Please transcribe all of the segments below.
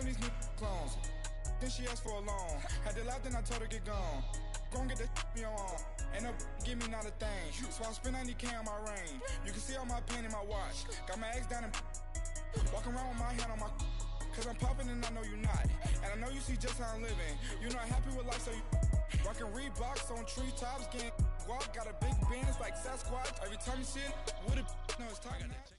them these new clones. Then she asked for a loan. Had to laugh, then I told her get gone. Gon' get that me on. Ain't no give me not a thing. So I spend 90K on my range. You can see all my pain in my watch. Got my ex down and walking around with my hand on my. Cause I'm popping and I know you not. And I know you see just how I'm living. You not happy with life, so you rockin' Reeboks on treetops, getting guap. Got a big Benz like Sasquatch. Every time you see it, with it, no, it's talking that.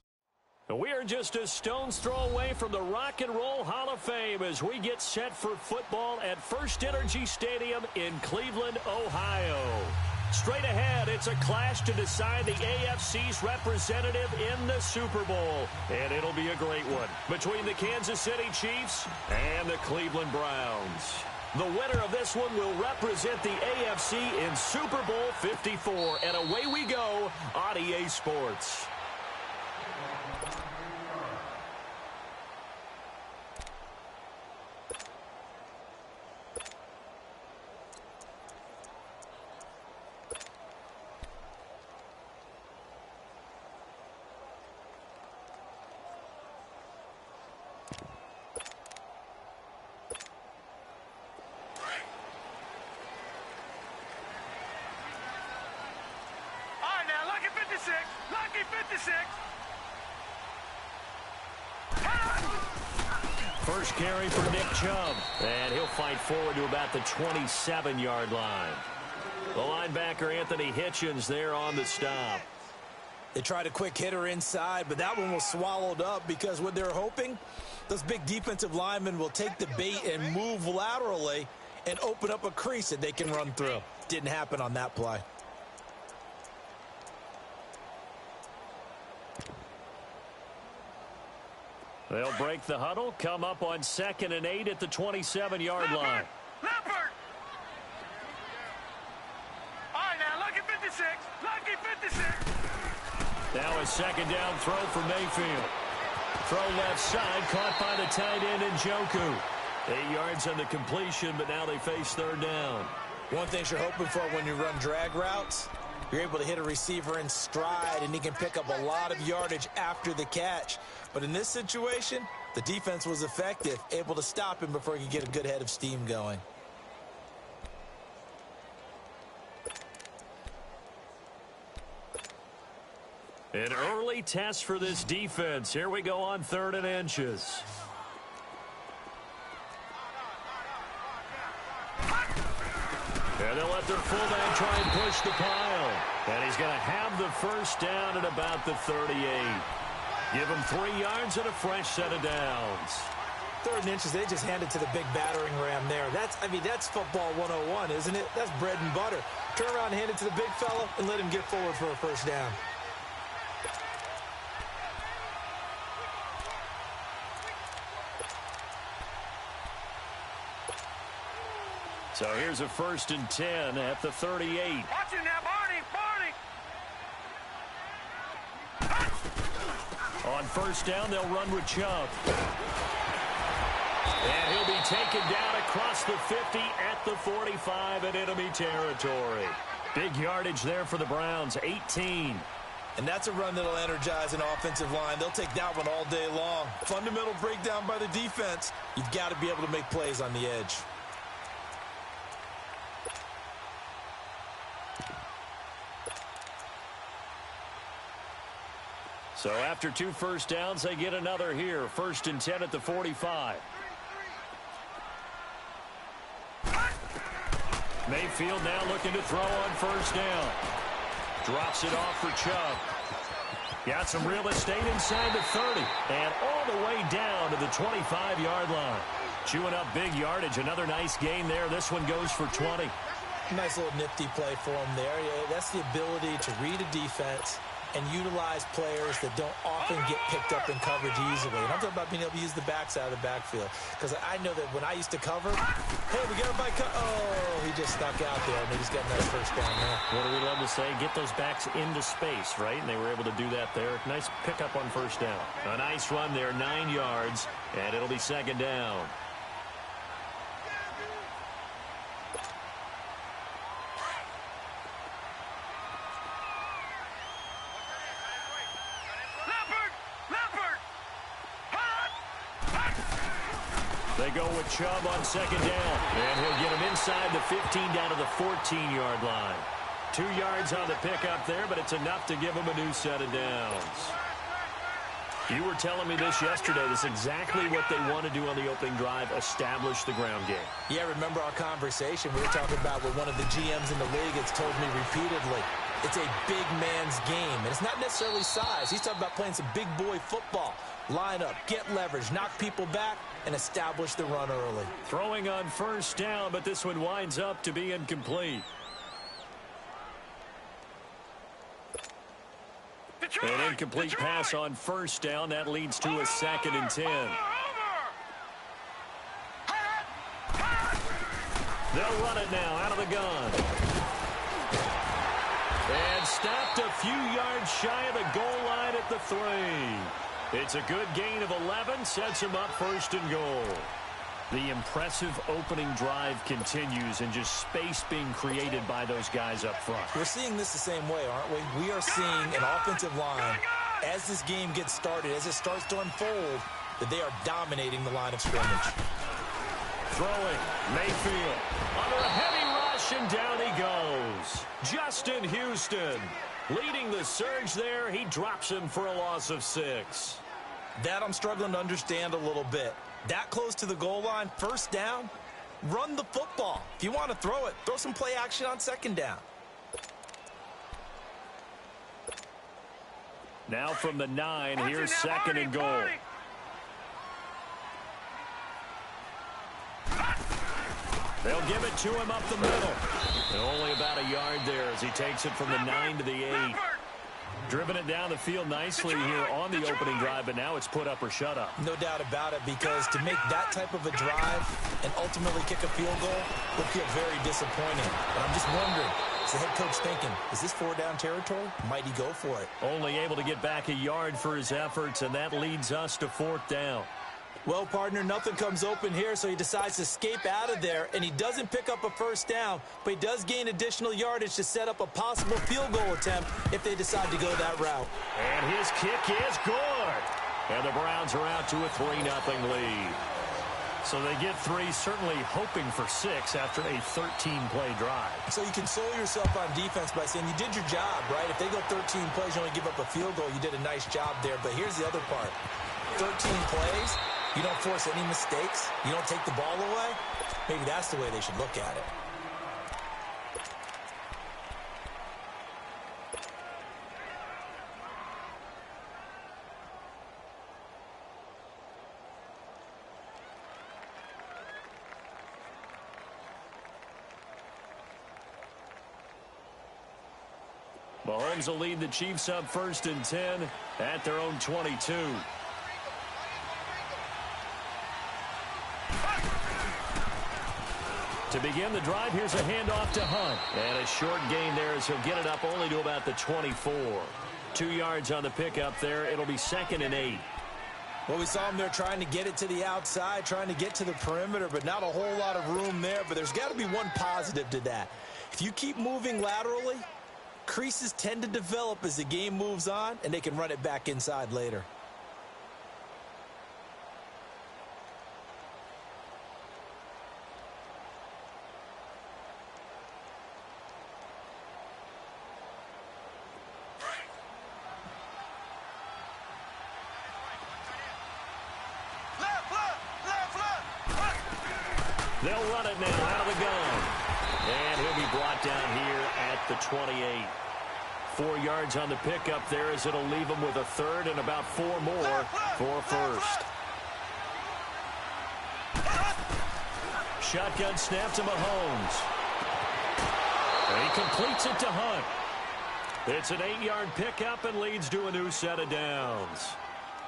We are just a stone's throw away from the Rock and Roll Hall of Fame as we get set for football at First Energy Stadium in Cleveland, Ohio. Straight ahead, it's a clash to decide the AFC's representative in the Super Bowl. And it'll be a great one between the Kansas City Chiefs and the Cleveland Browns. The winner of this one will represent the AFC in Super Bowl 54. And away we go on EA Sports. Lucky 56. First carry for Nick Chubb, and he'll fight forward to about the 27-yard line. The linebacker Anthony Hitchens there on the stop. They tried a quick hitter inside, but that one was swallowed up because what they're hoping, those big defensive linemen will take the bait and move laterally and open up a crease that they can run through. Didn't happen on that play. They'll break the huddle, come up on 2nd and 8 at the 27-yard line. Leopard! All right, now, lucky 56. Lucky 56. Now a second down throw for Mayfield. Throw left side, caught by the tight end Njoku. 8 yards on the completion, but now they face third down. One thing you're hoping for when you run drag routes, you're able to hit a receiver in stride, and he can pick up a lot of yardage after the catch. But in this situation, the defense was effective, able to stop him before he could get a good head of steam going. An early test for this defense. Here we go on 3rd and inches. And they'll let their fullback try and push the pile. And he's going to have the first down at about the 38. Give him 3 yards and a fresh set of downs. 3rd and inches, they just handed to the big battering ram there. That's football 101, isn't it? That's bread and butter. Turn around and hand it to the big fella and let him get forward for a first down. So here's a 1st and 10 at the 38. Watch it now, Barney! On first down, they'll run with Chubb. And he'll be taken down across the 50 at the 45 in enemy territory. Big yardage there for the Browns, 18. And that's a run that'll energize an offensive line. They'll take that one all day long. Fundamental breakdown by the defense. You've got to be able to make plays on the edge. So after 2 first downs, they get another here. 1st and 10 at the 45. Mayfield now looking to throw on first down. Drops it off for Chubb. Got some real estate inside the 30. And all the way down to the 25-yard line. Chewing up big yardage. Another nice gain there. This one goes for 20. Nice little nifty play for him there. Yeah, that's the ability to read a defense and utilize players that don't often get picked up in coverage easily. And I'm talking about being able to use the backside of the backfield. Because I know that when I used to cover, hey, we got everybody oh, he just stuck out there, and he just got a nice first down there. What do we love to say? Get those backs into space, right? And they were able to do that there. Nice pickup on first down. A nice run there, 9 yards, and it'll be 2nd down. They go with Chubb on second down. And he'll get him inside the 15 down to the 14-yard line. 2 yards on the pickup there, but it's enough to give him a new set of downs. You were telling me this yesterday. This is exactly what they want to do on the opening drive, establish the ground game. Yeah, remember our conversation? We were talking about what one of the GMs in the league has told me repeatedly. It's a big man's game, and it's not necessarily size. He's talking about playing some big boy football. Line up, get leverage, knock people back, and establish the run early. Throwing on first down, but this one winds up to be incomplete. An incomplete pass on first down. That leads to a 2nd and 10. They'll run it now out of the gun. And stopped a few yards shy of the goal line at the 3. It's a good gain of 11. Sets him up 1st and goal. The impressive opening drive continues, and just space being created by those guys up front. We're seeing this the same way, aren't we? We are seeing an offensive line, as this game gets started, as it starts to unfold, that they are dominating the line of scrimmage. Throwing, Mayfield, under a heavy rush, and down he goes. Justin Houston leading the surge there. He drops him for a loss of 6. That I'm struggling to understand a little bit. That close to the goal line, first down, run the football. If you want to throw it, throw some play action on second down. Now from the 9, here's 2nd and goal. They'll give it to him up the middle. And only about a yard there as he takes it from the 9 to the 8. Driven it down the field nicely here on the opening drive, but now it's put up or shut up. No doubt about it, because to make that type of a drive and ultimately kick a field goal would feel very disappointing. But I'm just wondering, is the head coach thinking, is this 4-down territory? Might he go for it? Only able to get back a yard for his efforts, and that leads us to 4th down. Well, partner, nothing comes open here, so he decides to escape out of there, and he doesn't pick up a first down, but he does gain additional yardage to set up a possible field goal attempt if they decide to go that route. And his kick is good. And the Browns are out to a 3-0 lead. So they get 3, certainly hoping for 6 after a 13-play drive. So you console yourself on defense by saying you did your job, right? If they go 13 plays, you only give up a field goal, you did a nice job there. But here's the other part. 13 plays, you don't force any mistakes, you don't take the ball away. Maybe that's the way they should look at it. Mahomes will lead the Chiefs up 1st and 10 at their own 22. To begin the drive, here's a handoff to Hunt. And a short gain there as he'll get it up only to about the 24. 2 yards on the pickup there. It'll be 2nd and 8. Well, we saw him there trying to get it to the outside, trying to get to the perimeter, but not a whole lot of room there. But there's got to be one positive to that. If you keep moving laterally, creases tend to develop as the game moves on, and they can run it back inside later. They'll run it now out of the gun. And he'll be brought down here at the 28. 4 yards on the pickup there as it'll leave him with a 3rd and about 4 more for 1st. Shotgun snap to Mahomes. And he completes it to Hunt. It's an 8-yard pickup and leads to a new set of downs.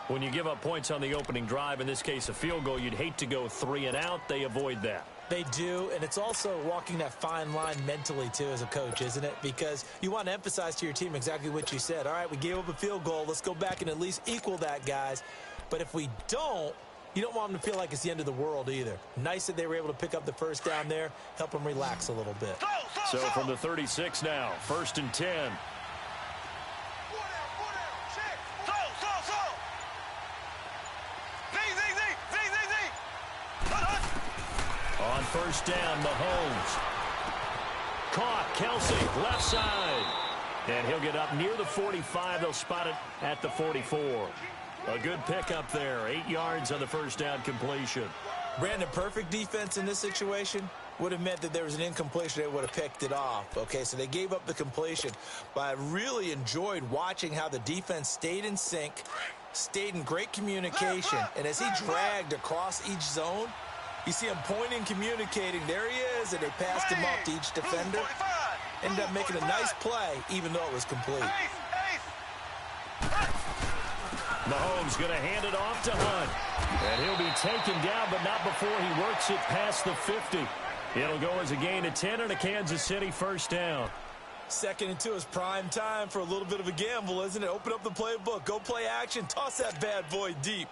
When you give up points on the opening drive, in this case a field goal, you'd hate to go 3 and out. They avoid that. They do, and it's also walking that fine line mentally, too, as a coach, isn't it? Because you want to emphasize to your team exactly what you said. All right, we gave up a field goal. Let's go back and at least equal that, guys. But if we don't, you don't want them to feel like it's the end of the world either. Nice that they were able to pick up the first down there, help them relax a little bit. So from the 36 now, 1st and 10. On first down, Mahomes. Caught, Kelsey, left side. And he'll get up near the 45. They'll spot it at the 44. A good pickup there. 8 yards on the first down completion. Brandon, perfect defense in this situation would have meant that there was an incompletion. They would have picked it off. Okay, so they gave up the completion. But I really enjoyed watching how the defense stayed in sync, stayed in great communication. And as he dragged across each zone, you see him pointing, communicating. There he is, and they passed him off to each defender. Ended up making a nice play, even though it was complete. Mahomes going to hand it off to Hunt. And he'll be taken down, but not before he works it past the 50. It'll go as a gain of 10 and a Kansas City first down. 2nd and 2 is prime time for a little bit of a gamble, isn't it? Open up the playbook, go play action, toss that bad boy deep.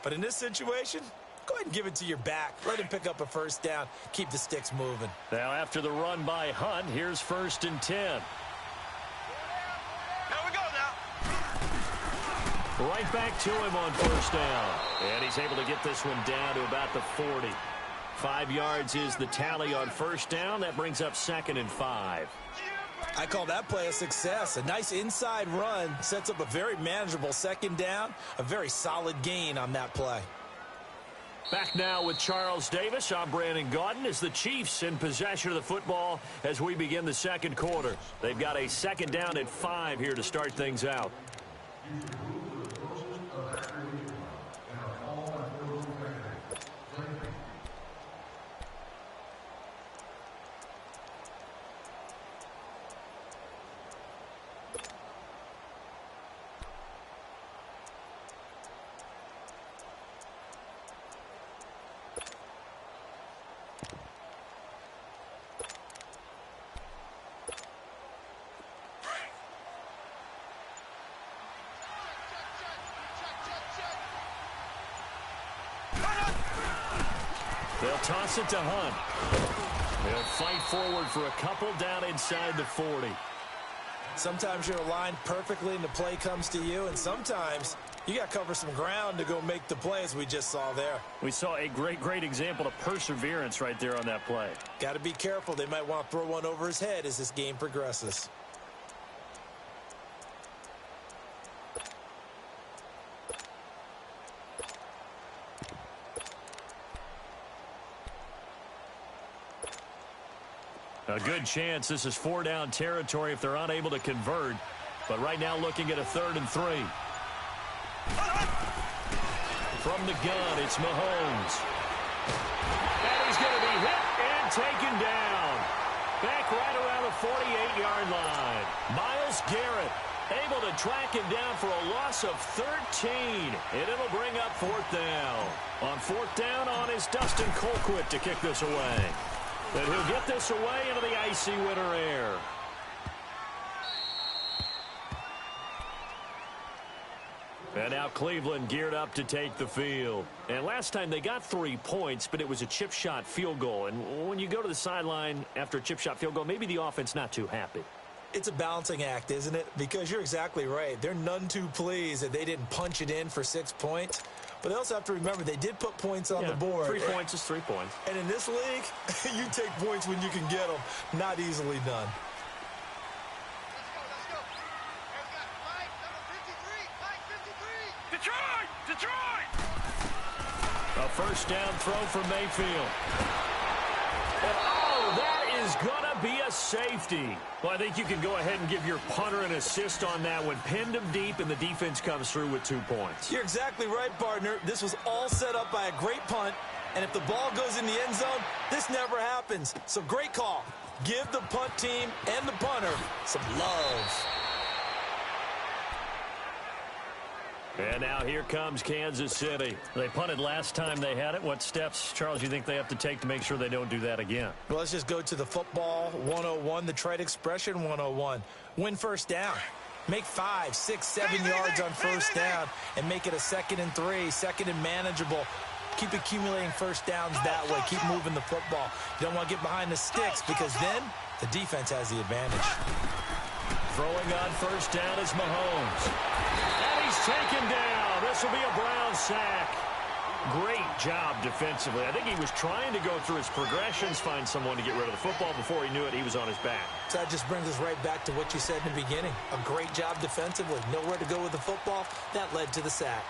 But in this situation, go ahead and give it to your back. Let him pick up a first down. Keep the sticks moving. Now after the run by Hunt, here's 1st and 10. Here we go now. Right back to him on first down. And he's able to get this one down to about the 40. 5 yards is the tally on first down. That brings up 2nd and 5. I call that play a success. A nice inside run sets up a very manageable 2nd down. A very solid gain on that play. Back now with Charles Davis. I'm Brandon Gaudin as the Chiefs in possession of the football as we begin the 2nd quarter. They've got a 2nd down at 5 here to start things out. They'll toss it to Hunt. They'll fight forward for a couple down inside the 40. Sometimes you're aligned perfectly and the play comes to you, and sometimes you got to cover some ground to go make the play, as we just saw there. We saw a great example of perseverance right there on that play. Got to be careful. They might want to throw one over his head as this game progresses. A good chance this is 4-down territory if they're unable to convert. But right now looking at a 3rd and 3. From the gun, it's Mahomes. And he's going to be hit and taken down. Back right around the 48-yard line. Myles Garrett able to track him down for a loss of 13. And it'll bring up 4th down. On 4th down on is Dustin Colquitt to kick this away. But he'll get this away into the icy winter air. And now Cleveland geared up to take the field. And last time they got 3 points, but it was a chip shot field goal. And when you go to the sideline after a chip shot field goal, maybe the offense not too happy. It's a balancing act, isn't it? Because you're exactly right. They're none too pleased that they didn't punch it in for 6 points. But they also have to remember they did put points on the board. 3 points is 3 points. And in this league, you take points when you can get them. Not easily done. Let's go. There's got Mike, number 53. Detroit! A first down throw for Mayfield. Oh, that is going to be a safety. Well, I think you can go ahead and give your punter an assist on that one. Pinned him deep, and the defense comes through with 2 points. You're exactly right, partner. This was all set up by a great punt, and if the ball goes in the end zone, this never happens. So great call. Give the punt team and the punter some love. And now here comes Kansas City. They punted last time they had it. What steps, Charles, you think they have to take to make sure they don't do that again? Well, let's just go to the football 101, the trite expression 101. Win first down. Make 5, 6, 7 yards on first down and make it a 2nd and 3, 2nd and manageable. Keep accumulating first downs that way. Keep moving the football. You don't want to get behind the sticks because then the defense has the advantage. Throwing on first down is Mahomes. And he's taken down. This will be a Brown sack. Great job defensively. I think he was trying to go through his progressions, find someone to get rid of the football. Before he knew it, he was on his back. So that just brings us right back to what you said in the beginning. A great job defensively. Nowhere to go with the football. That led to the sack.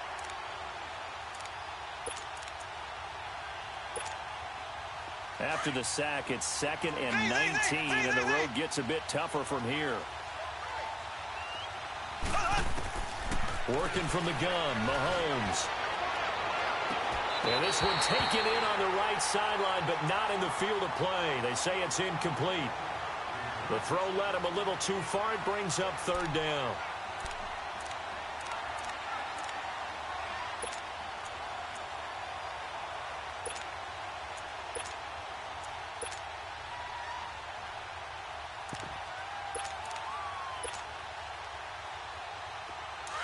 After the sack, it's 2nd and 19, and the road gets a bit tougher from here. Working from the gun, Mahomes. And this one taken in on the right sideline, but not in the field of play. They say it's incomplete. The throw led him a little too far. It brings up 3rd down.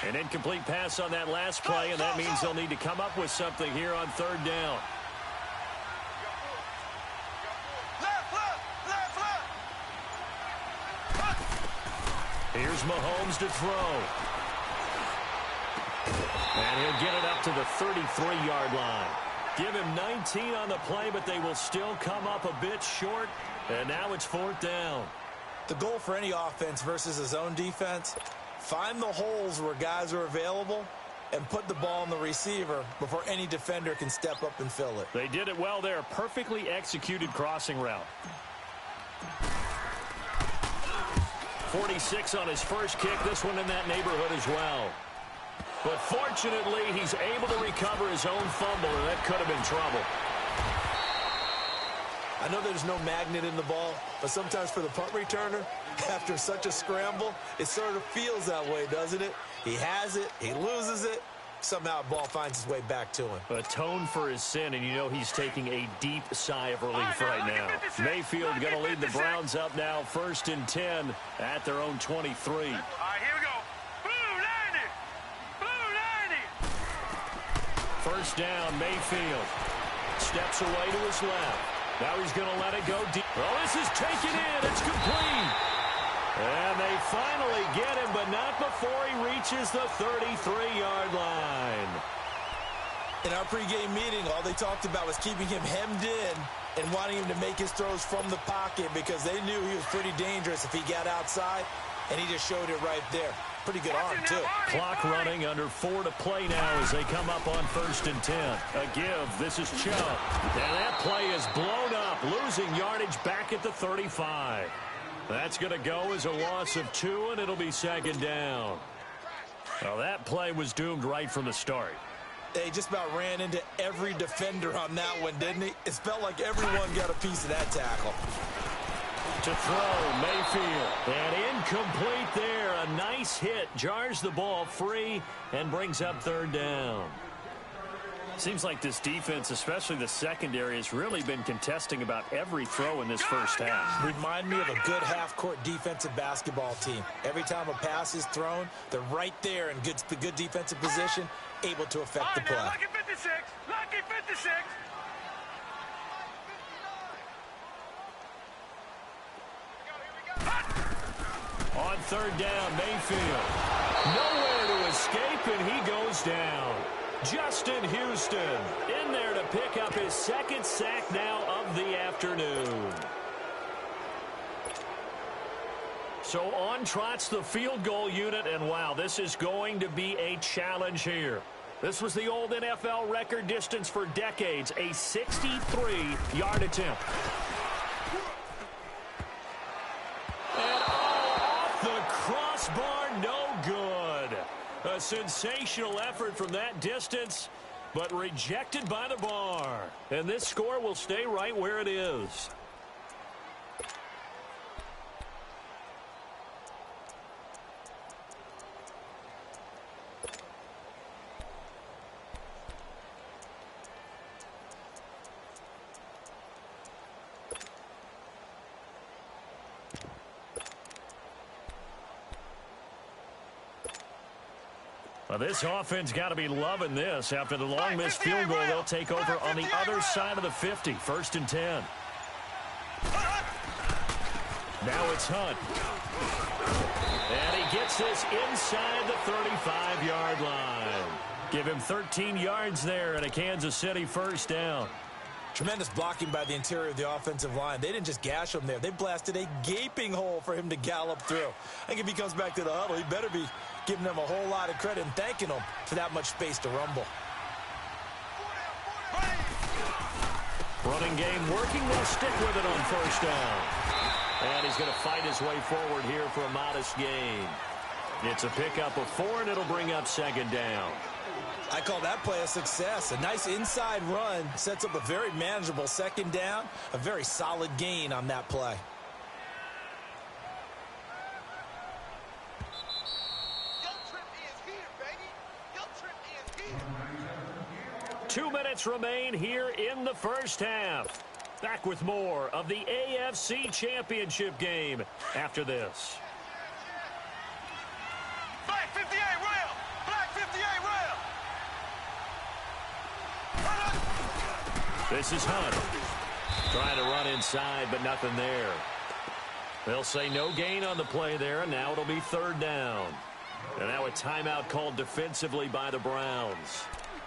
An incomplete pass on that last play, and that means they'll need to come up with something here on 3rd down. Here's Mahomes to throw. And he'll get it up to the 33-yard line. Give him 19 on the play, but they will still come up a bit short. And now it's 4th down. The goal for any offense versus his own defense, find the holes where guys are available and put the ball on the receiver before any defender can step up and fill it. They did it well there. Perfectly executed crossing route. 46 on his first kick. This one in that neighborhood as well. But fortunately, he's able to recover his own fumble, and that could have been trouble. I know there's no magnet in the ball, but sometimes for the punt returner, after such a scramble, it sort of feels that way, doesn't it? He has it, he loses it, somehow the ball finds its way back to him. Atone for his sin, and you know he's taking a deep sigh of relief right now. Mayfield going to lead the Browns up now, 1st and 10 at their own 23. All right, here we go. Blue 90. Blue 90. 1st down, Mayfield. Steps away to his left. Now he's going to let it go deep. Oh, this is taken in. It's complete. And they finally get him, but not before he reaches the 33-yard line. In our pregame meeting, all they talked about was keeping him hemmed in and wanting him to make his throws from the pocket because they knew he was pretty dangerous if he got outside, and he just showed it right there. Pretty good arm, too. Clock running, under 4 to play now as they come up on 1st and 10. A give. This is Chubb. And that play is blown up, losing yardage back at the 35. That's going to go as a loss of 2, and it'll be 2nd down. Well, that play was doomed right from the start. They just about ran into every defender on that one, didn't he? It felt like everyone got a piece of that tackle. To throw, Mayfield. And incomplete there. A nice hit. Jars the ball free and brings up 3rd down. Seems like this defense, especially the secondary, has really been contesting about every throw in this first half. Remind me of a good half-court defensive basketball team. Every time a pass is thrown, they're right there in good defensive position, able to affect the play. Lucky 56. Lucky 56. On 3rd down, Mayfield. Nowhere to escape, and he goes down. Justin Houston in there to pick up his 2nd sack now of the afternoon. So on trots the field goal unit, and wow, this is going to be a challenge here. This was the old NFL record distance for decades, a 63-yard attempt. And off the crossbar, no good. A sensational effort from that distance, but rejected by the bar. And this score will stay right where it is. Well, this offense got to be loving this. After the long missed field goal, they'll take over on the other side of the 50. 1st and 10. Now it's Hunt. And he gets this inside the 35-yard line. Give him 13 yards there and a Kansas City first down. Tremendous blocking by the interior of the offensive line. They didn't just gash him there. They blasted a gaping hole for him to gallop through. I think if he comes back to the huddle, he better be giving them a whole lot of credit and thanking them for that much space to rumble. Running game working. They'll stick with it on first down. And he's going to fight his way forward here for a modest gain. It's a pickup of 4, and it'll bring up second down. I call that play a success. A nice inside run sets up a very manageable second down. A very solid gain on that play. Your trip is here, baby. Your trip is here. 2 minutes remain here in the first half. Back with more of the AFC Championship game after this. Black 58 rail. Black 58 rail. This is Hunt. Trying to run inside, but nothing there. They'll say no gain on the play there, and now it'll be third down. And now a timeout called defensively by the Browns.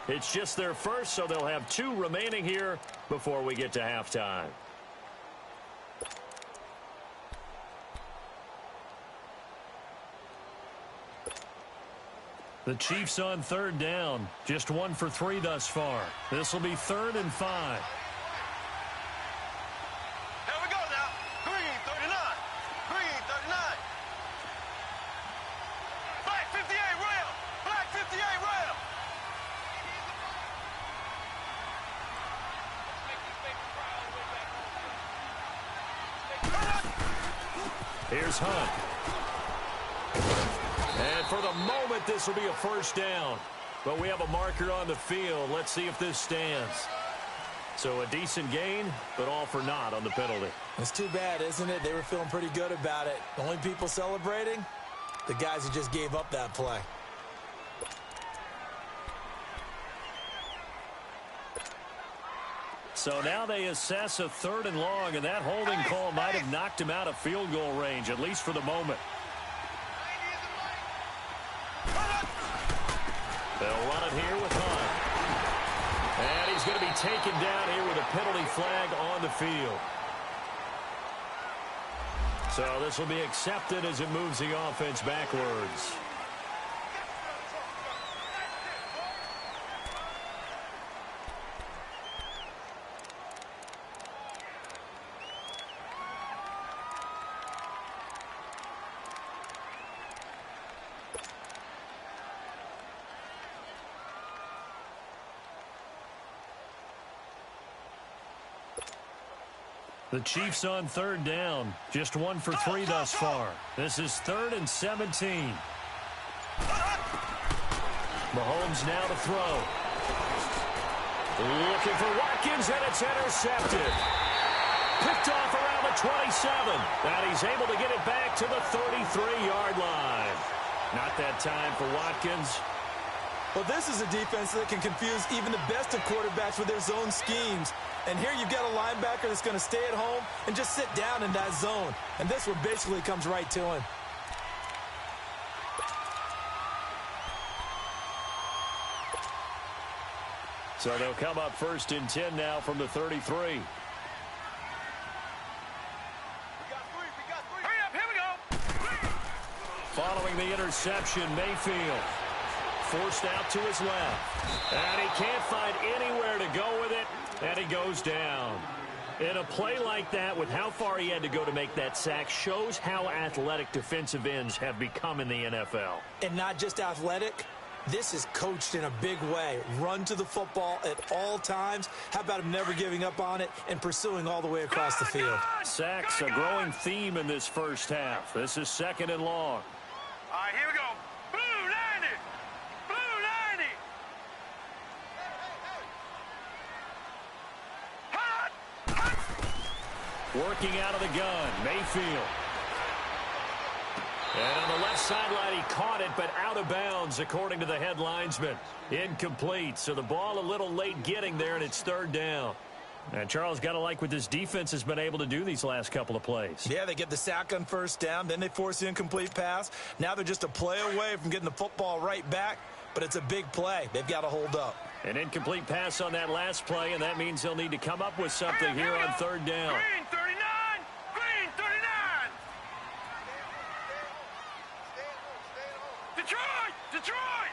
It's just their first, so they'll have 2 remaining here before we get to halftime. The Chiefs on third down. Just 1 for 3 thus far. This will be 3rd and 5. Here we go now. Green 39. Green 39. Black 58 rail. Black 58 rail. Here's Hunt. And for the moment, this will be a first down. But we have a marker on the field. Let's see if this stands. So a decent gain, but all for naught on the penalty. It's too bad, isn't it? They were feeling pretty good about it. The only people celebrating? The guys who just gave up that play. So now they assess a 3rd and long, and that holding call might have knocked him out of field goal range, at least for the moment. They'll run it here with Hunt. And he's going to be taken down here with a penalty flag on the field. So this will be accepted as it moves the offense backwards. The Chiefs on third down. Just 1 for 3 thus far. This is 3rd and 17. Mahomes now to throw. Looking for Watkins, and it's intercepted. Picked off around the 27. And he's able to get it back to the 33-yard line. Not that time for Watkins. Well, this is a defense that can confuse even the best of quarterbacks with their zone schemes. And here you've got a linebacker that's going to stay at home and just sit down in that zone. And this one basically comes right to him. So they'll come up 1st and 10 now from the 33. We got 3. Hurry up, here we go. Following the interception, Mayfield forced out to his left. And he can't find anywhere to go with it, and he goes down. In a play like that, with how far he had to go to make that sack, shows how athletic defensive ends have become in the NFL. And not just athletic. This is coached in a big way. Run to the football at all times. How about him never giving up on it and pursuing all the way across the field? Sacks, a growing theme in this first half. This is 2nd and long. All right, here we go. Blue 90. Blue 90. Hot. Working out of the gun, Mayfield. And on the left sideline, he caught it, but out of bounds, according to the head linesman. Incomplete, so the ball a little late getting there, and it's 3rd down. And Charles, got to like what this defense has been able to do these last couple of plays. Yeah, they get the sack on 1st down, then they force the incomplete pass. Now they're just a play away from getting the football right back. but it's a big play. They've got to hold up. An incomplete pass on that last play, and that means they'll need to come up with something here on third down. Green 39! Green 39! Detroit! Detroit!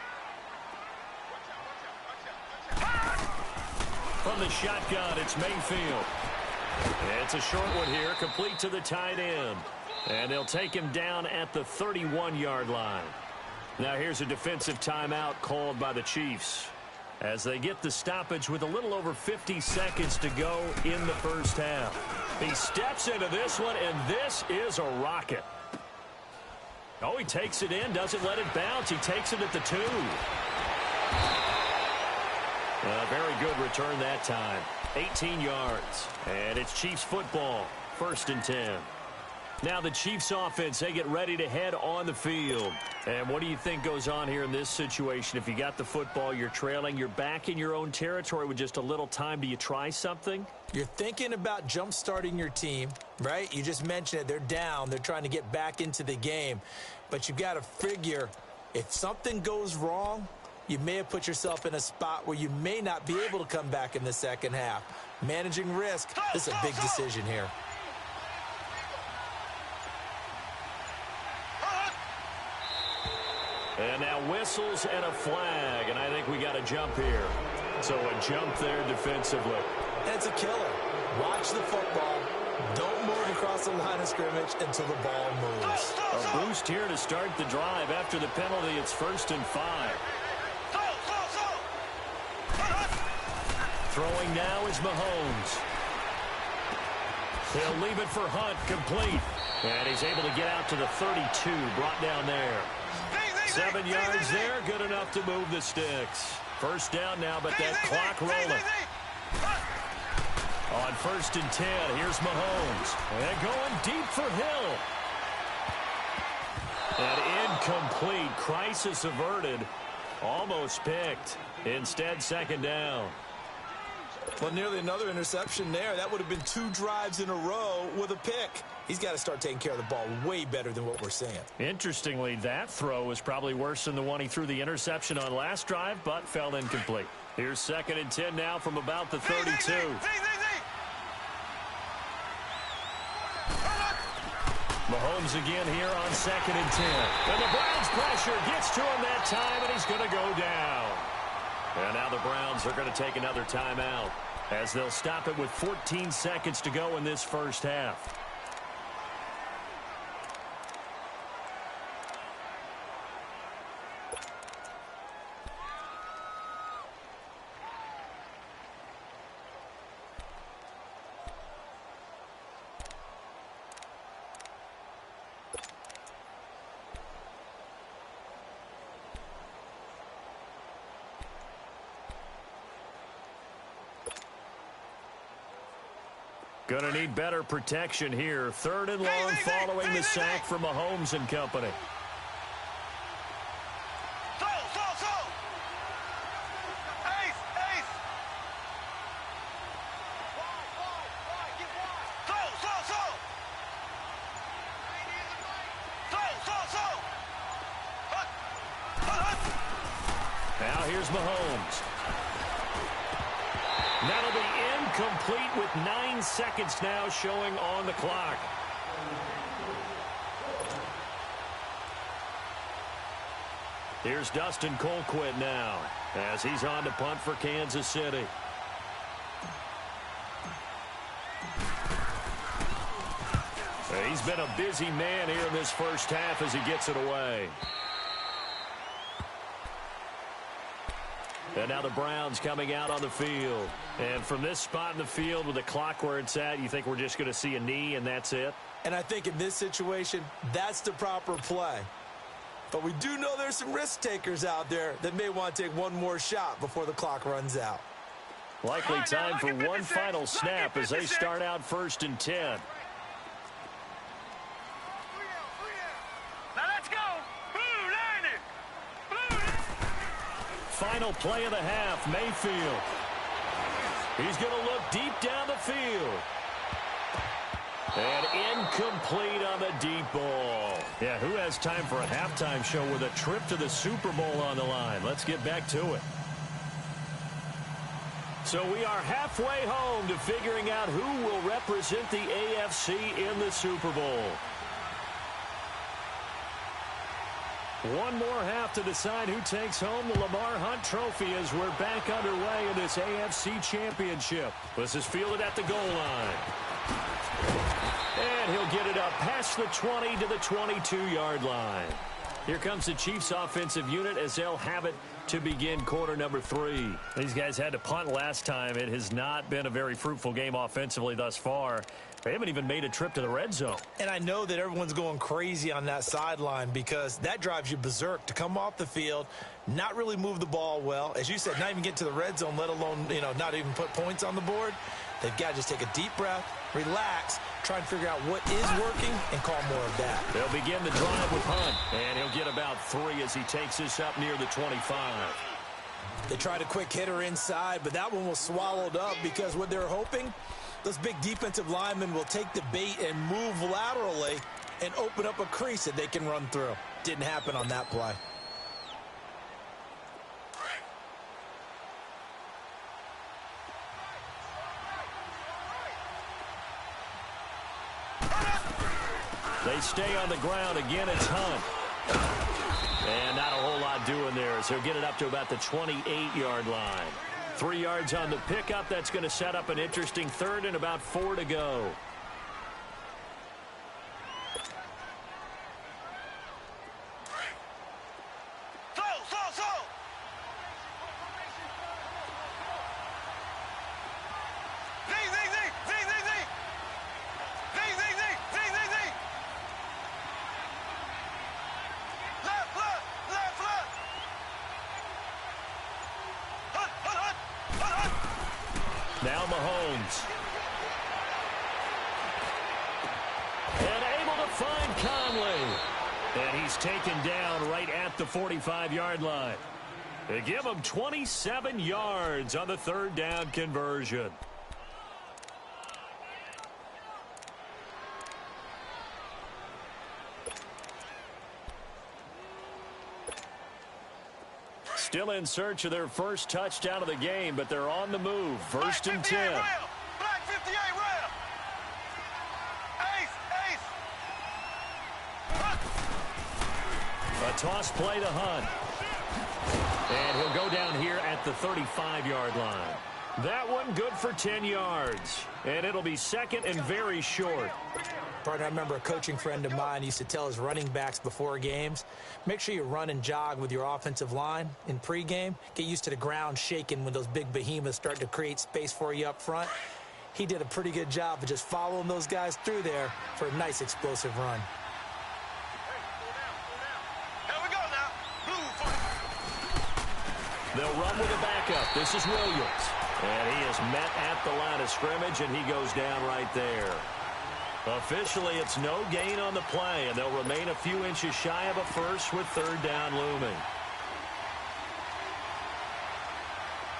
From the shotgun, it's Mayfield. It's a short one here, complete to the tight end. And they'll take him down at the 31-yard line. Now here's a defensive timeout called by the Chiefs as they get the stoppage with a little over 50 seconds to go in the first half. He steps into this one, and this is a rocket. Oh, he takes it in, doesn't let it bounce. He takes it at the 2. A very good return that time. 18 yards. And it's Chiefs football. 1st and 10. Now the Chiefs offense, they get ready to head on the field. And what do you think goes on here in this situation? If you got the football, you're trailing, you're back in your own territory with just a little time. Do you try something? You're thinking about jump-starting your team, right? You just mentioned it. They're down. They're trying to get back into the game. But you've got to figure if something goes wrong, you may have put yourself in a spot where you may not be able to come back in the second half. Managing risk, this is a big decision here. And now whistles and a flag, and I think we got a jump here. So a jump there defensively. And it's a killer. Watch the football. Don't move across the line of scrimmage until the ball moves. A boost here to start the drive. After the penalty, it's 1st and 5. Throwing now is Mahomes. He'll leave it for Hunt, complete. And he's able to get out to the 32, brought down there. 7 yards there, good enough to move the sticks. First down now, but that clock rolling. On 1st and 10, here's Mahomes. And going deep for Hill. And incomplete. Crisis averted. Almost picked. Instead, 2nd down. Well, nearly another interception there. That would have been 2 drives in a row with a pick. He's got to start taking care of the ball way better than what we're seeing. Interestingly, that throw was probably worse than the one he threw the interception on last drive, but fell incomplete. Here's 2nd and 10 now from about the 32. Mahomes again here on 2nd and 10. And the Browns pressure gets to him that time, and he's going to go down. And now the Browns are going to take another timeout as they'll stop it with 14 seconds to go in this first half. Going to need better protection here. 3rd and long following the sack from Mahomes and company. Now here's Mahomes. That'll be incomplete with 9 seconds now showing on the clock. Here's Dustin Colquitt now as he's on to punt for Kansas City. He's been a busy man here in this first half as he gets it away. And now the Browns coming out on the field. And from this spot in the field with the clock where it's at, you think we're just going to see a knee and that's it? And I think in this situation, that's the proper play. But we do know there's some risk takers out there that may want to take one more shot before the clock runs out. Likely time for one final snap as they start out 1st and 10. Final play of the half, Mayfield. He's going to look deep down the field. And incomplete on the deep ball. Yeah, who has time for a halftime show with a trip to the Super Bowl on the line? Let's get back to it. So we are halfway home to figuring out who will represent the AFC in the Super Bowl. One more half to decide who takes home the Lamar Hunt Trophy as we're back underway in this AFC Championship. This is fielded at the goal line. And he'll get it up past the 20 to the 22-yard line. Here comes the Chiefs offensive unit as they'll have it to begin quarter number 3. These guys had to punt last time. It has not been a very fruitful game offensively thus far. They haven't even made a trip to the red zone. And I know that everyone's going crazy on that sideline because that drives you berserk to come off the field, not really move the ball well. As you said, not even get to the red zone, let alone, not even put points on the board. They've got to just take a deep breath, relax, try and figure out what is working, and call more of that. They'll begin the drive with Hunt, and he'll get about 3 as he takes this up near the 25. They tried a quick hitter inside, but that one was swallowed up because what they're hoping, those big defensive linemen will take the bait and move laterally and open up a crease that they can run through. Didn't happen on that play. They stay on the ground. Again, it's Hunt. And not a whole lot doing there, so he'll get it up to about the 28-yard line. 3 yards on the pickup. That's going to set up an interesting third and about 4 to go. Now Mahomes. And able to find Conley. And he's taken down right at the 45-yard line. They give him 27 yards on the third down conversion. Still in search of their first touchdown of the game, but they're on the move. First and 10. Black 58 rail. Ace. A toss play to Hunt. And he'll go down here at the 35-yard line. That one good for 10 yards. And it'll be second and very short. Partner, I remember a coaching friend of mine used to tell his running backs before games, make sure you run and jog with your offensive line in pregame. Get used to the ground shaking when those big behemoths start to create space for you up front. He did a pretty good job of just following those guys through there for a nice explosive run. Here we go now. They'll run with a backup. This is Williams. And he is met at the line of scrimmage, and he goes down right there. Officially, it's no gain on the play, and they'll remain a few inches shy of a first with third down looming.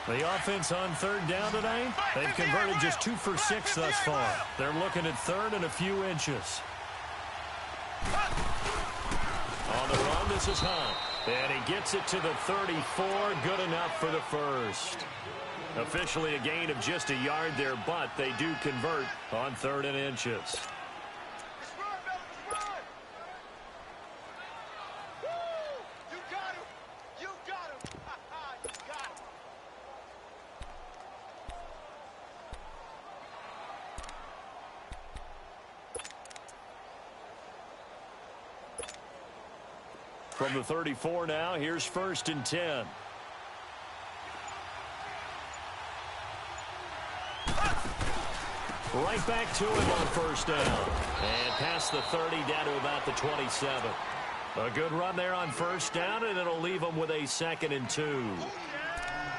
The offense on third down today, they've converted just 2 for 6 thus far. They're looking at third and a few inches. On the run, this is Hunt. And he gets it to the 34, good enough for the first. Officially a gain of just a yard there, but they do convert on third and inches. From the 34 now, here's first and 10. Right back to him on first down. And past the 30 down to about the 27. A good run there on first down, and it'll leave them with a 2nd and 2.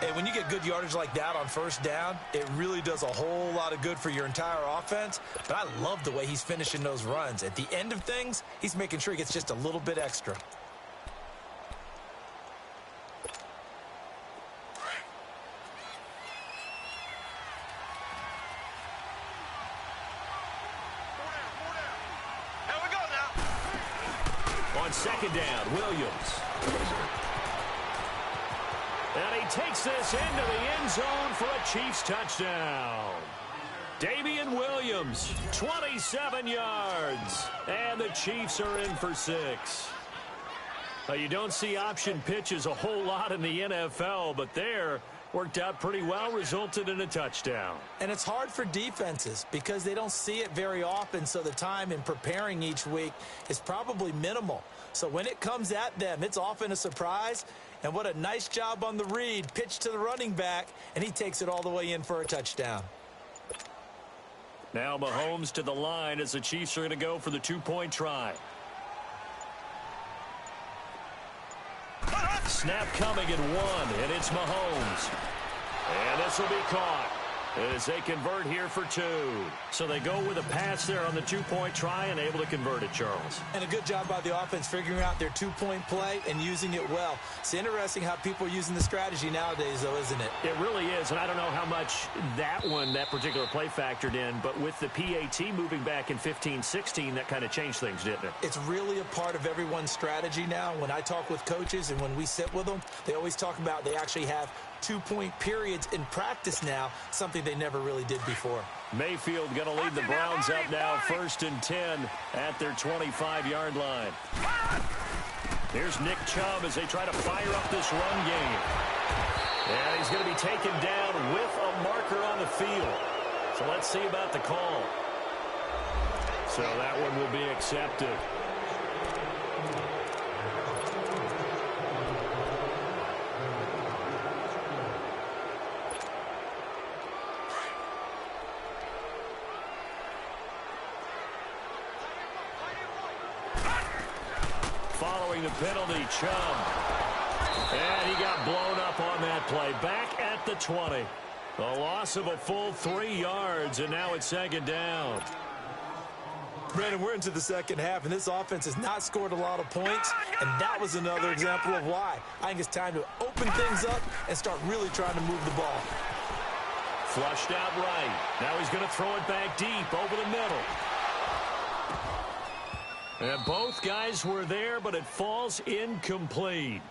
And when you get good yardage like that on first down, it really does a whole lot of good for your entire offense. But I love the way he's finishing those runs. At the end of things, he's making sure he gets just a little bit extra. On second down, Williams. And he takes this into the end zone for a Chiefs touchdown. Damian Williams, 27 yards. And the Chiefs are in for 6. You don't see option pitches a whole lot in the NFL, but there worked out pretty well, resulted in a touchdown. And it's hard for defenses because they don't see it very often, so the time in preparing each week is probably minimal. So when it comes at them, it's often a surprise. And what a nice job on the read. Pitch to the running back, and he takes it all the way in for a touchdown. Now Mahomes to the line as the Chiefs are going to go for the 2-point try. Snap coming at 1, and it's Mahomes. And this will be caught as they convert here for 2. So they go with a pass there on the 2-point try and able to convert it, Charles. And a good job by the offense figuring out their 2-point play and using it well. It's interesting how people are using the strategy nowadays, though, isn't it? It really is, and I don't know how much that particular play factored in, but with the PAT moving back in 15-16, that kind of changed things, didn't it? It's really a part of everyone's strategy now. When I talk with coaches and when we sit with them, they always talk about they actually have 2-point periods in practice now, something they never really did before. Mayfield going to lead the Browns up now, 1st and 10 at their 25-yard line. Here's Nick Chubb as they try to fire up this run game. And he's going to be taken down with a marker on the field. So let's see about the call. So that one will be accepted. Following the penalty, Chubb. And he got blown up on that play. Back at the 20. A loss of a full 3 yards, and now it's 2nd down. Brandon, we're into the second half, and this offense has not scored a lot of points, and that was another example of why. I think it's time to open things up and start really trying to move the ball. Flushed out right. Now he's going to throw it back deep over the middle. And both guys were there, but it falls incomplete.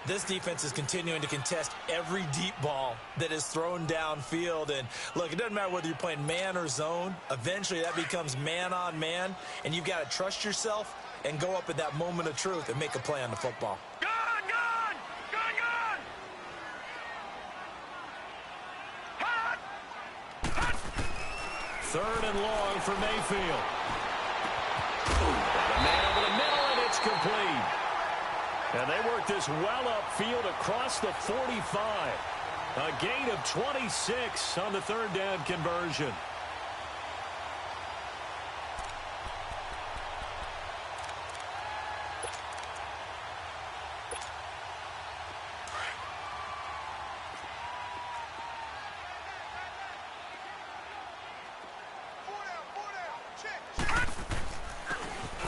This defense is continuing to contest every deep ball that is thrown downfield. And, look, it doesn't matter whether you're playing man or zone. Eventually that becomes man-on-man, and you've got to trust yourself and go up at that moment of truth and make a play on the football. Gun, gun! Gun, gun! Hot! Hot! 3rd and long for Mayfield. The man over the middle, and it's complete. And they work this well upfield across the 45. A gain of 26 on the 3rd down conversion.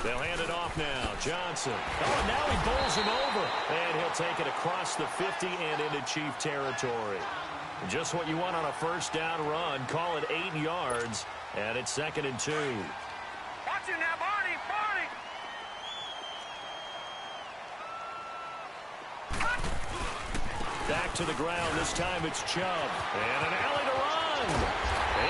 They'll hand it off now. Johnson. Oh, and now he bowls him over. And he'll take it across the 50 and into Chief territory. Just what you want on a 1st down run. Call it 8 yards. And it's 2nd and 2. Watch it now, Barney! Barney! Back to the ground. This time it's Chubb. And an alley to run.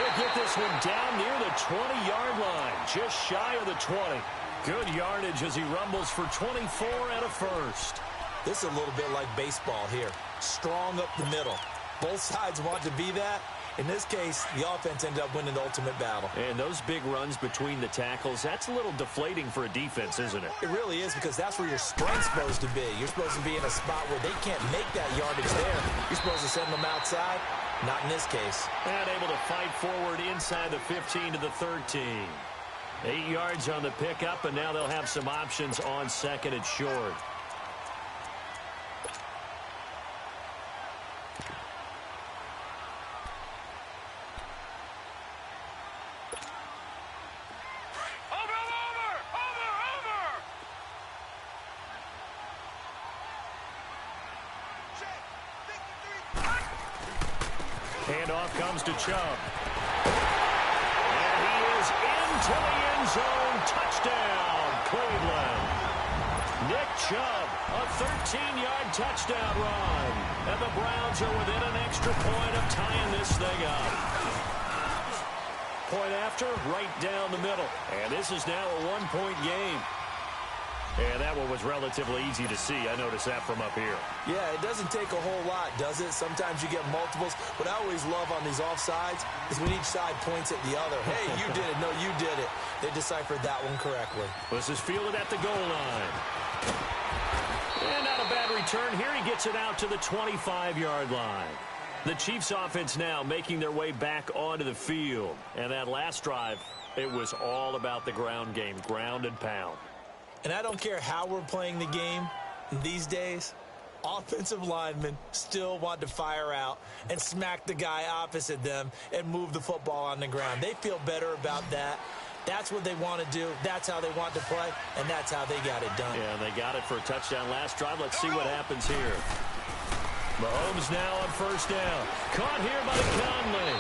He'll get this one down near the 20-yard line. Just shy of the 20. Good yardage as he rumbles for 24 and a 1st. This is a little bit like baseball here. Strong up the middle. Both sides want to be that. In this case, the offense ended up winning the ultimate battle. And those big runs between the tackles, that's a little deflating for a defense, isn't it? It really is, because that's where your strength's supposed to be. You're supposed to be in a spot where they can't make that yardage there. You're supposed to send them outside. Not in this case. And able to fight forward inside the 15 to the 13. 8 yards on the pickup, and now they'll have some options on 2nd and short. Handoff comes to Chubb. And he is into the end zone. Touchdown, Cleveland. Nick Chubb, a 13-yard touchdown run. And the Browns are within an extra point of tying this thing up. Point after, right down the middle. And this is now a one-point game. And that one was relatively easy to see. I noticed that from up here. Yeah, it doesn't take a whole lot, does it? Sometimes you get multiples. What I always love on these offsides is when each side points at the other. Hey, you did it. No, you did it. They deciphered that one correctly. This is fielded at the goal line. And not a bad return here. He gets it out to the 25-yard line. The Chiefs offense now making their way back onto the field. And that last drive, it was all about the ground game, ground and pound. And I don't care how we're playing the game these days, offensive linemen still want to fire out and smack the guy opposite them and move the football on the ground. They feel better about that. That's what they want to do. That's how they want to play, and that's how they got it done. Yeah, they got it for a touchdown last drive. Let's see what happens here. Mahomes now on first down. Caught here by Conley.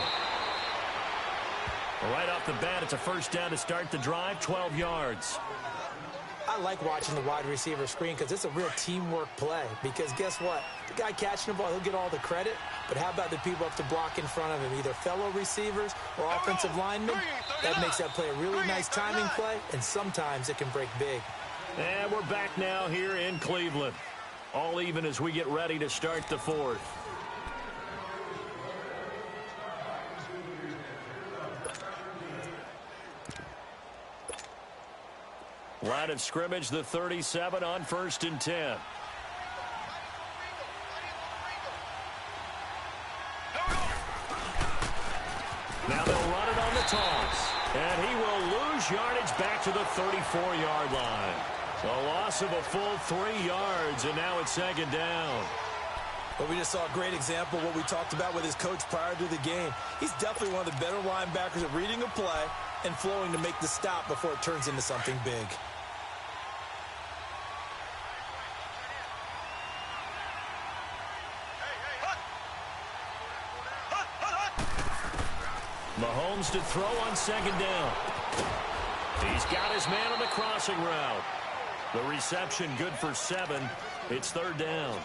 Right off the bat, it's a first down to start the drive, 12 yards. I like watching the wide receiver screen because it's a real teamwork play. Because guess what? The guy catching the ball, he'll get all the credit. But how about the people up to block in front of him? Either fellow receivers or offensive linemen. That makes that play a really nice timing play. And sometimes it can break big. And we're back now here in Cleveland. All even as we get ready to start the fourth. Line of scrimmage, the 37 on 1st and 10. Now they'll run it on the toss. And he will lose yardage back to the 34-yard line. A loss of a full 3 yards, and now it's second down. But we just saw a great example of what we talked about with his coach prior to the game. He's definitely one of the better linebackers at reading a play and flowing to make the stop before it turns into something big. Mahomes to throw on second down. He's got his man on the crossing route. The reception good for 7. It's third down.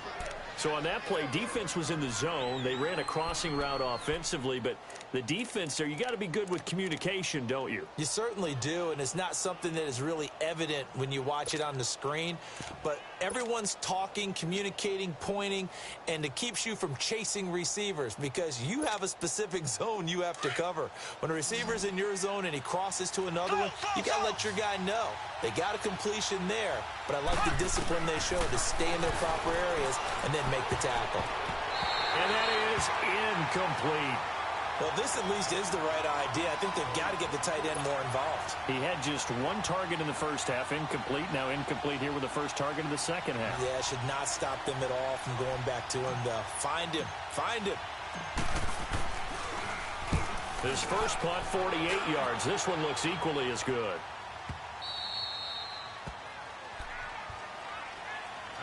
So on that play, defense was in the zone. They ran a crossing route offensively, but the defense there, you got to be good with communication, don't you? You certainly do, and it's not something that is really evident when you watch it on the screen. But everyone's talking, communicating, pointing, and it keeps you from chasing receivers because you have a specific zone you have to cover. When a receiver's in your zone and he crosses to another one, you got to let your guy know. They got a completion there, but I like the discipline they show to stay in their proper areas and then make the tackle. And that is incomplete. Well, this at least is the right idea. I think they've got to get the tight end more involved. He had just one target in the first half, incomplete. Now incomplete here with the first target in the second half. Yeah, it should not stop them at all from going back to him, though. Find him. Find him. His first punt, 48 yards. This one looks equally as good.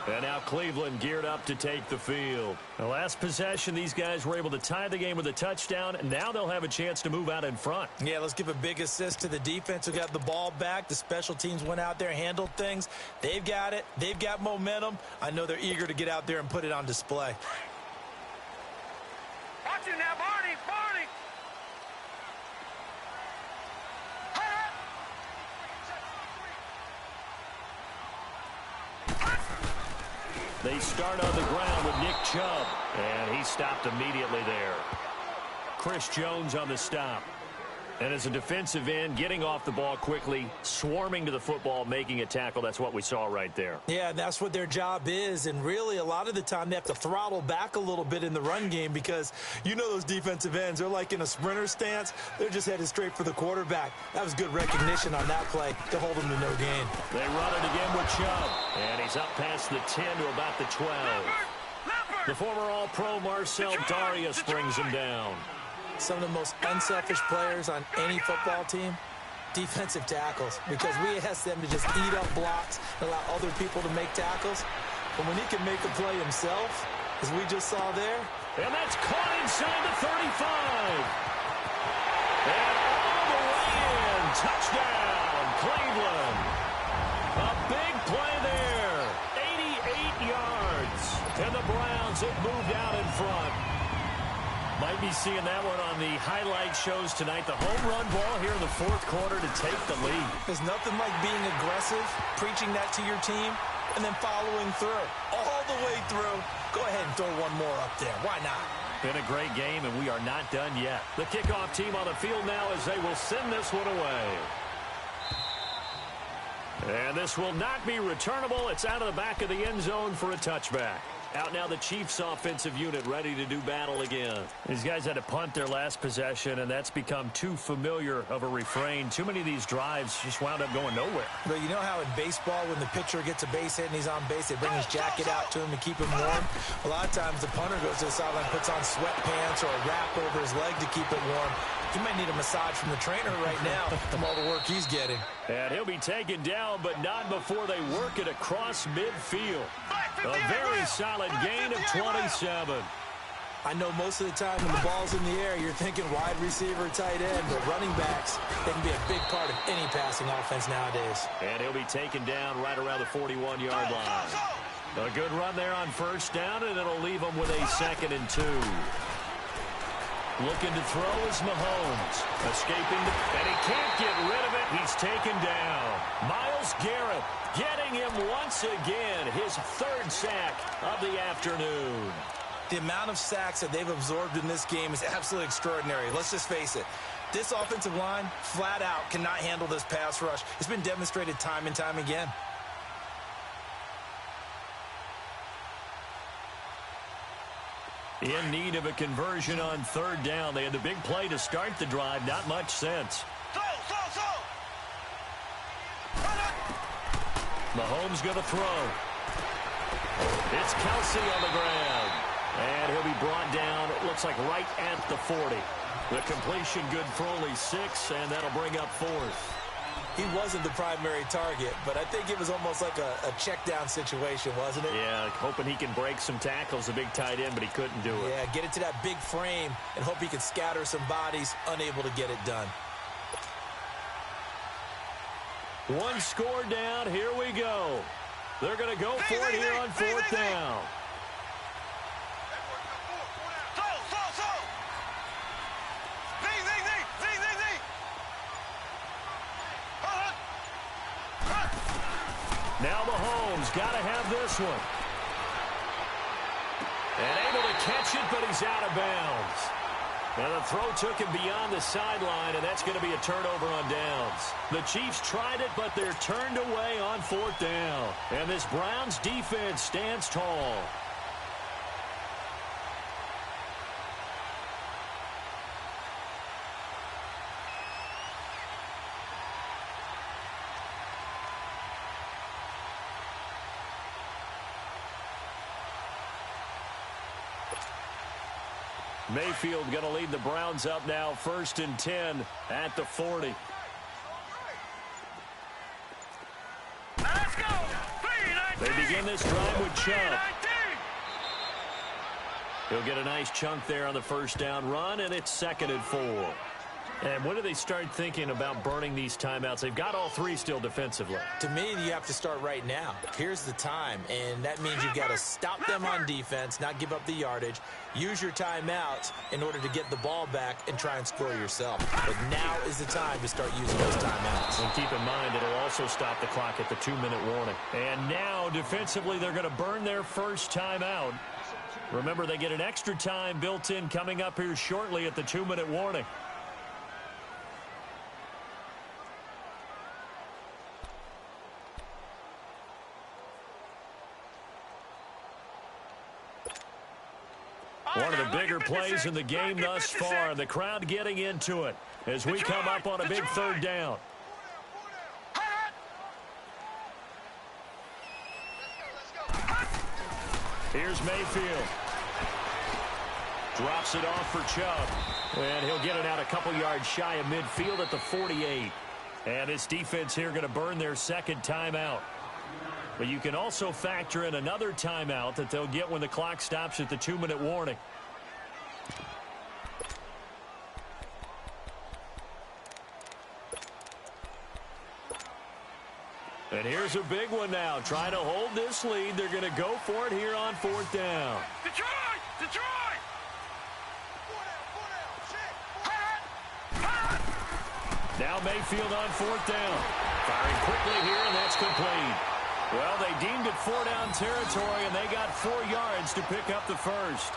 And now Cleveland geared up to take the field. The last possession, these guys were able to tie the game with a touchdown, and now they'll have a chance to move out in front. Yeah, let's give a big assist to the defense who got the ball back. The special teams went out there, handled things. They've got it. They've got momentum. I know they're eager to get out there and put it on display. Watch it now, Barney! Barney! They start on the ground with Nick Chubb, and he stopped immediately there. Chris Jones on the stop. And as a defensive end, getting off the ball quickly, swarming to the football, making a tackle, that's what we saw right there. Yeah, that's what their job is, and really a lot of the time they have to throttle back a little bit in the run game because you know those defensive ends, they're like in a sprinter stance. They're just headed straight for the quarterback. That was good recognition on that play to hold them to no gain. They run it again with Chubb, and he's up past the 10 to about the 12. The former All-Pro Marcel Darius brings him down. Some of the most unselfish players on any football team, defensive tackles, because we ask them to just eat up blocks and allow other people to make tackles. But when he can make a play himself, as we just saw there. And that's caught inside the 35. And all the way in. Touchdown, Cleveland. A big play there. 88 yards. And the Browns have moved out in front. Might be seeing that one on the highlight shows tonight. The home run ball here in the fourth quarter to take the lead. There's nothing like being aggressive, preaching that to your team, and then following through. All the way through. Go ahead and throw one more up there. Why not? Been a great game, and we are not done yet. The kickoff team on the field now as they will send this one away. And this will not be returnable. It's out of the back of the end zone for a touchback. Out now the Chiefs offensive unit ready to do battle again. These guys had to punt their last possession, and that's become too familiar of a refrain. Too many of these drives just wound up going nowhere. But you know how in baseball when the pitcher gets a base hit and he's on base, they bring his jacket out to him to keep him warm? A lot of times the punter goes to the sideline, puts on sweatpants or a wrap over his leg to keep it warm. He might need a massage from the trainer right now from all the work he's getting. And he'll be taken down, but not before they work it across midfield. A very solid gain of 27. I know most of the time when the ball's in the air, you're thinking wide receiver, tight end, but running backs, they can be a big part of any passing offense nowadays. And he'll be taken down right around the 41-yard line. A good run there on first down, and it'll leave them with a 2nd and 2. Looking to throw is Mahomes. Escaping, and he can't get rid of it. He's taken down. Myles Garrett getting him once again. His 3rd sack of the afternoon. The amount of sacks that they've absorbed in this game is absolutely extraordinary. Let's just face it. This offensive line, flat out, cannot handle this pass rush. It's been demonstrated time and time again. In need of a conversion on 3rd down. They had the big play to start the drive. Not much sense. Mahomes going to throw. It's Kelsey on the ground. And he'll be brought down, it looks like right at the 40. The completion good for only 6, and that'll bring up 4th. He wasn't the primary target, but I think it was almost like a check down situation, wasn't it? Yeah, hoping he can break some tackles, a big tight end, but he couldn't do it. Yeah, get it to that big frame and hope he can scatter some bodies, unable to get it done. One score down, here we go. They're going to go for it here on 4th down. Now Mahomes got to have this one. And able to catch it, but he's out of bounds. Now the throw took him beyond the sideline, and that's going to be a turnover on downs. The Chiefs tried it, but they're turned away on 4th down. And this Browns defense stands tall. Mayfield going to lead the Browns up now, 1st and 10 at the 40. Let's go. They begin this drive with Chubb. He'll get a nice chunk there on the 1st down run, and it's 2nd and 4. And when do they start thinking about burning these timeouts? They've got all 3 still defensively. To me, you have to start right now. Here's the time, and that means you've got to stop them on defense, not give up the yardage, use your timeouts in order to get the ball back and try and score yourself. But now is the time to start using those timeouts. And keep in mind, it'll also stop the clock at the 2-minute warning. And now, defensively, they're going to burn their first timeout. Remember, they get an extra time built in coming up here shortly at the 2-minute warning. One of the bigger plays in the game thus far. The crowd getting into it as we come up on a big 3rd down. Here's Mayfield. Drops it off for Chubb. And he'll get it out a couple yards shy of midfield at the 48. And this defense here going to burn their 2nd timeout. But you can also factor in another timeout that they'll get when the clock stops at the 2-minute warning. And here's a big one now. Trying to hold this lead. They're going to go for it here on 4th down. Detroit! Detroit! Now Mayfield on 4th down. Firing quickly here, and that's complete. Well, they deemed it 4-down territory, and they got 4 yards to pick up the first.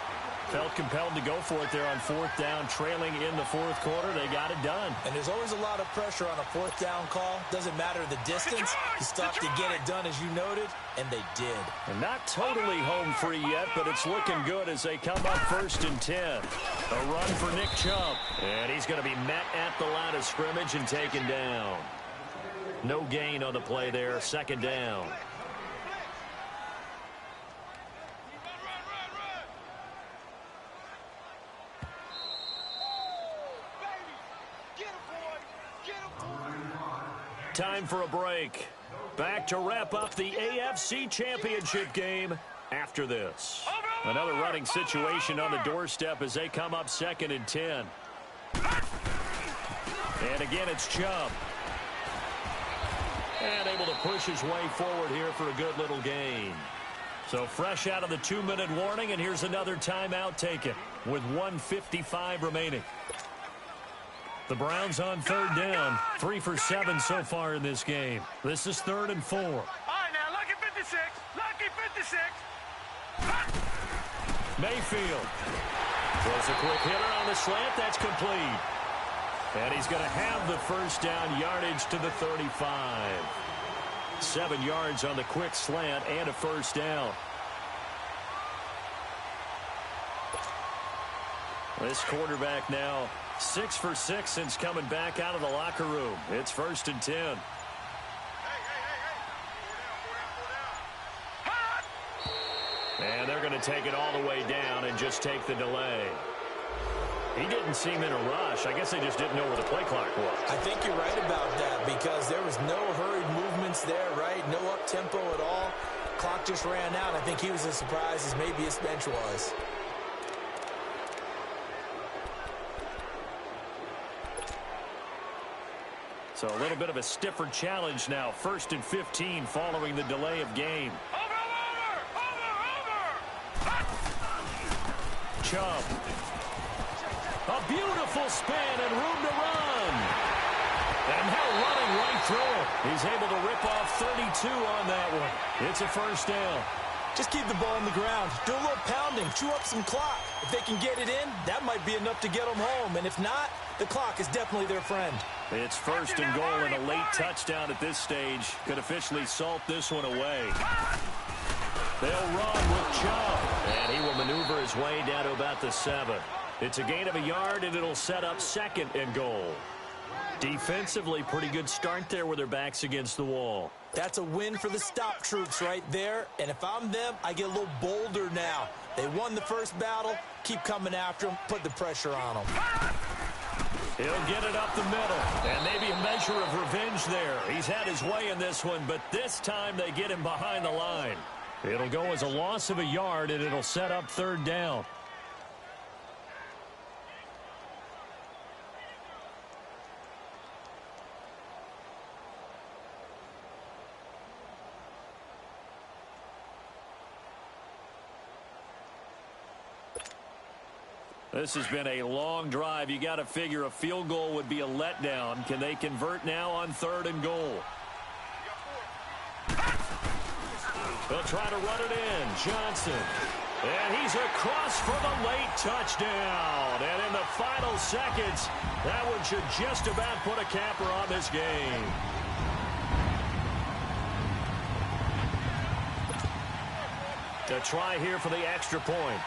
Felt compelled to go for it there on 4th down, trailing in the 4th quarter. They got it done. And there's always a lot of pressure on a 4th down call. Doesn't matter the distance. You stop to get it done, as you noted, and they did. And not totally home free yet, but it's looking good as they come up 1st and 10. A run for Nick Chubb. And he's going to be met at the line of scrimmage and taken down. No gain on the play there. 2nd down. Time for a break. Back to wrap up the AFC Championship game after this. Another running situation on the doorstep as they come up 2nd and 10. And again, it's Chubb. And able to push his way forward here for a good little gain. So fresh out of the 2-minute warning, and here's another timeout taken with 1:55 remaining. The Browns on 3rd down. 3 for 7 so far in this game. This is 3rd and 4. All right, now, lucky 56. Lucky 56. Mayfield throws a quick hitter on the slant. That's complete. And he's going to have the first down, yardage to the 35. 7 yards on the quick slant and a first down. This quarterback now 6 for 6 since coming back out of the locker room. It's 1st and 10. And they're going to take it all the way down and just take the delay. He didn't seem in a rush. I guess they just didn't know where the play clock was. I think you're right about that because there was no hurried movements there, right? No up-tempo at all. Clock just ran out. I think he was as surprised as maybe his bench was. So a little bit of a stiffer challenge now. 1st and 15 following the delay of game. Over! Chubb. A beautiful spin and room to run. And now running right through it. He's able to rip off 32 on that one. It's a first down. Just keep the ball on the ground. Do a little pounding. Chew up some clock. If they can get it in, that might be enough to get them home. And if not, the clock is definitely their friend. It's 1st and goal, and a late touchdown at this stage could officially salt this one away. They'll run with Chubb, and he will maneuver his way down to about the 7. It's a gain of a yard, and it'll set up 2nd and goal. Defensively, pretty good start there with their backs against the wall. That's a win for the stop troops right there. And if I'm them, I get a little bolder now. They won the first battle. Keep coming after them. Put the pressure on them. He'll get it up the middle. And maybe a measure of revenge there. He's had his way in this one, but this time they get him behind the line. It'll go as a loss of a yard, and it'll set up 3rd down. This has been a long drive. You got to figure a field goal would be a letdown. Can they convert now on 3rd and goal? They'll try to run it in. Johnson. And he's across for the late touchdown. And in the final seconds, that one should just about put a capper on this game. To try here for the extra point.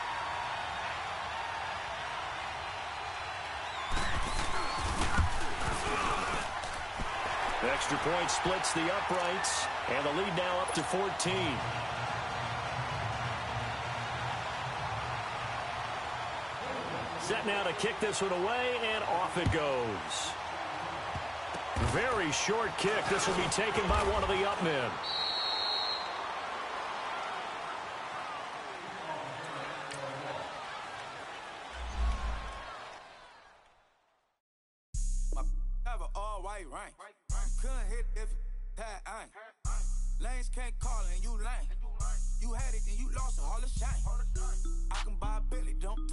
The extra point splits the uprights, and the lead now up to 14. Set now to kick this one away, and off it goes. Very short kick. This will be taken by one of the up men. Have an all-white rank. Couldn't hit if that ain't. Lanes can't call and you lame. You had it, then you lost it, all the shame. I can buy a Billy, don't